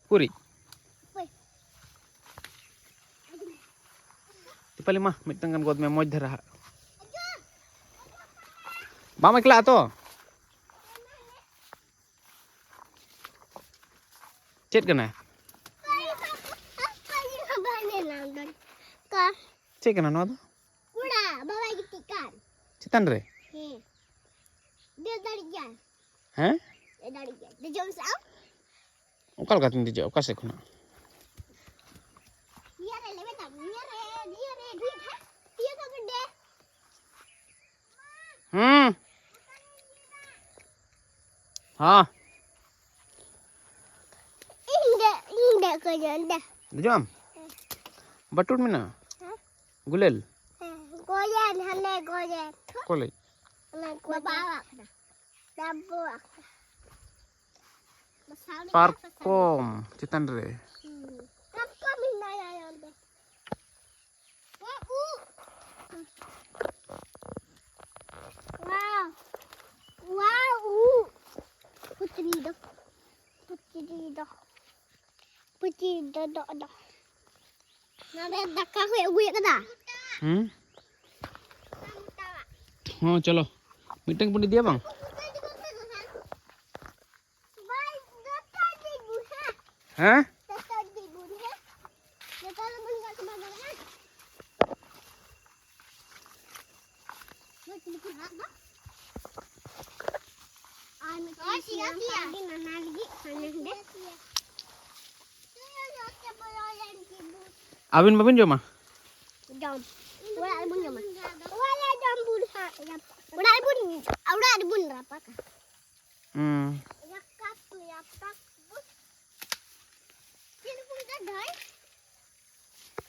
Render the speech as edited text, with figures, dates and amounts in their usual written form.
Puri. Tipali mah mitang kan god me moj dhara. Bama ikla to. Chet kana. Chet kana no to. Kuda bawa gitikan. Chetan re. Dia dari jan. Hah? Dia dari jan. Dia jom sao? Ukal katin dije oka se khuna. Dia re lebe tak. Dia re duit ha. Dia tak gede. हाँ इंडे को जंदे जम Batur में ना गुलेल गोजन हने गोजन कोले बाबा डब्बू पार्कोम चितन रे आपको मिलना है यंदे वाव वाव पुत्री दो नारे धक्का हुए हुए कदा हाँ चलो मीटिंग पुनी दिया बंग हैं Abin babin jom ah jom udah bun jom wala jom bun ha udah bun berapa kah ya kak bun sini pun ada